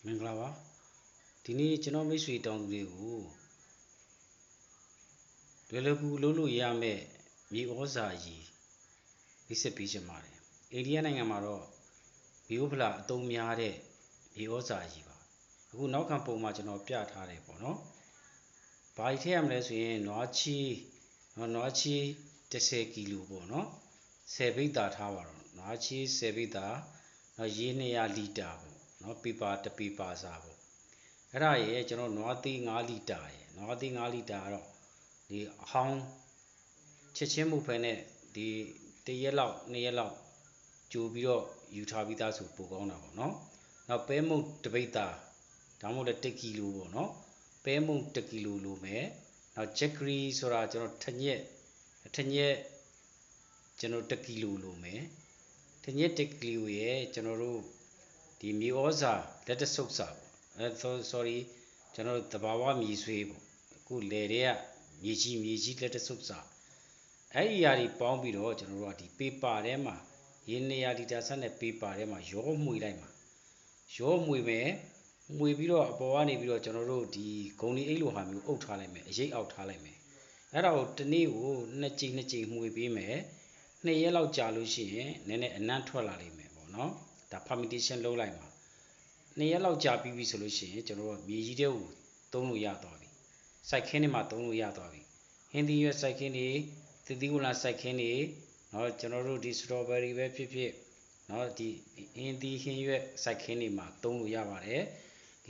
မင်္ဂလာပါဒီနေ့ကျွန်တော်မိတ်ဆွေတောင်းသူတွေကိုလွယ်လွယ်ကူလုပ်လို့ရမယ်မြေဩဇာကြီးမိတ်ဆက်ပေးချင်ပါတယ်အိန္ဒိယနိုင်ငံမှာတော့မျိုးဖလာအသုံးများတဲ့မြေဩဇာကြီးပါအခုနောက်ခံပုံမှာကျွန်တော်ပြထားတယ်ပေါ့နော်ဘာကြီးထည့်ရမလဲဆိုရင်နွားချီ10 ကီလိုပေါ့နော်10 ဘိတ်တာထားပါတော့နွားချီ10 ဘိတ်တာရေ200 လီတာပေါ့နော်ပေပါ1ပေပါစာပေါ့အဲ့ဒါရဲ့ကျွန်တော်နွားသေး5 လီတာရဲ့နွားသေး5 လီတာကတော့ဒီအဟောင်းချက်ချင်းမှုဖဲနဲ့ဒီ1 ရက်လောက်2 ရက်လောက်ကြိုပြီးတော့ယူထားပြီးသားဆိုပိုကောင်းတာပေါ့နော်နောက်ပဲမုတ်1 ပိတ်တာဒါမှမဟုတ်လည်း1 ကီလိုပေါ့နော်ပဲမုတ်1 ကီလိုလိုမယ်နောက်ဂျက်ကရီဆိုတာကျွန်တော်ထညက်ကျွန်တော်1 ကီလိုလိုမယ်ထညက်1 ကီလိုရဲ့ကျွန်တော်တို့ဒီမြေဩဇာလက်တဆုပ်စာပေါ့sorry ကျွန်တော်တဘာဝမြေဆွေးပေါ့အခုလေတွေကမြေကြီးလက်တဆုပ်စာအဲ့ဒီຢာတွေပေါင်းပြီးတော့ကျွန်တော်တို့ကဒီပေပါထဲမှာရေ200 လီတာဆန်တဲ့ပေပါထဲမှာရောမှွေလိုက်မှာရောမှွေမယ်မှွေပြီးတော့အပေါ်ကနေပြီးတော့ကျွန်တော်တို့ဒီဂုံဒီအိတ်လိုဟာမျိုးအုပ်ထားလိုက်မယ်အရိပ်အောက်ထားလိုက်မယ်အဲ့ဒါကိုတနေ့ကို2 ကြိမ်မှွေပေးမယ်2 ရက်လောက်ကြာလို့ရှိရင်နည်းနည်းအနံ့ထွက်လာလိမ့်မယ်ပေါ့နော်ဒါ fermentation လုပ်လိုက်မှာ2 ရက်လောက်ကြာပြီးပြီဆိုလို့ရှိရင်ကျွန်တော်တို့မြေကြီးတွေကိုသုံးလို့ရသွားပြီစိုက်ခင်းတွေမှာသုံးလို့ရသွားပြီဟင်းသီးရွက်စိုက်ခင်းတွေသစ်သီးဝလံစိုက်ခင်းတွေเนาะကျွန်တော်တို့ဒီ strawberry ပဲဖြစ်ဖြစ်เนาะဒီဟင်းသီးဟင်းရွက်စိုက်ခင်းတွေမှာသုံးလို့ရပါတယ်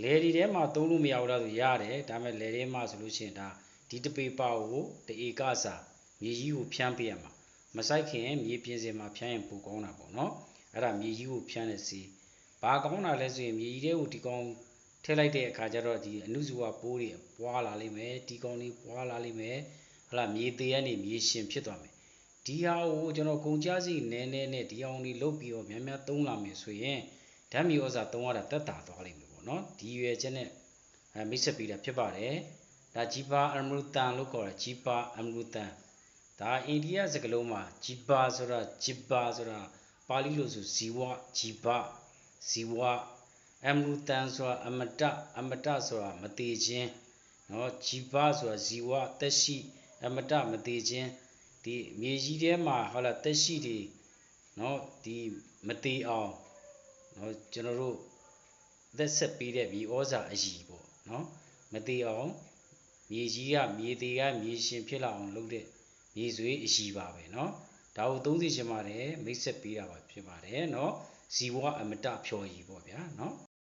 လယ်ဒီထဲမှာသုံးလို့မရဘူးလားဆိုရတယ်ဒါပေမဲ့လယ်ထဲမှာဆိုလို့ရှိရင်ဒါဒီတပေပါကိုတဧကစာမြေကြီးကိုဖြန်းပေးရမှာမစိုက်ခင်မြေပြင်စင်မှာဖြန်းရင်ပိုကောင်းတာပေါ့เนาะအဲ့ဒါမြေကြီးကိုဖြန်းတဲ့စီဘာကောင်းတာလဲဆိုရင်မြေကြီးထဲကိုဒီကောင်ထည့်လိုက်တဲ့အခါကျတော့ဒီအနုစုဝပိုးတွေပွားလာလိမ့်မယ်ဒီကောင်တွေပွားလာလိမ့်မယ်ဟလာမြေသေးကနေမြေရှင်ဖြစ်သွားမယ်ဒီဟာကိုကျွန်တော်ကုန်ကြစီနည်းနဲ့ဒီအောင်တွေလုတ်ပြီးတော့များများသုံးလာမယ်ဆိုရင်ဓာတ်မြေဩဇာသုံးရတာတက်တာသွားလိမ့်မယ်ပေါ့နော်ဒီရွယ်ချက်နဲ့မိတ်ဆက်ပေးတာဖြစ်ပါတယ်ဒါဂျီပါအမရူတန်လို့ခေါ်တာဂျီပါအမရူတန်ဒါအိန္ဒိယစကားလုံးမှာဂျီပါဆိုတာပါဠိလိုဆိုဇီဝဂျီပါဇီဝအမရူတန်ဆိုတာအမတဆိုတာမသေးခြင်းเนาะဂျီပါဆိုတာဇီဝသက်ရှိအမတမသေးခြင်းဒီမြေကြီးထဲမှာဟုတ်လားသက်ရှိတွေเนาะဒီမသေးအောင်เนาะကျွန်တော်တို့သက်ဆက်ပေးတဲ့မြေဩဇာအကြီးပေါ့เนาะမသေးအောင်မြေကြီးကမြေသေးကမြေရှင်ဖြစ်လာအောင်လုပ်တဲ့မြေဆွေးအကြီးပါပဲเนาะဒါကိုသုံးသိချင်ပါတယ်မိတ်ဆက်ပေးတာပါဖြစ်ပါတယ်เนาะဇီဝအမတဖြော်ရည်ပေါ့ဗျာเนาะ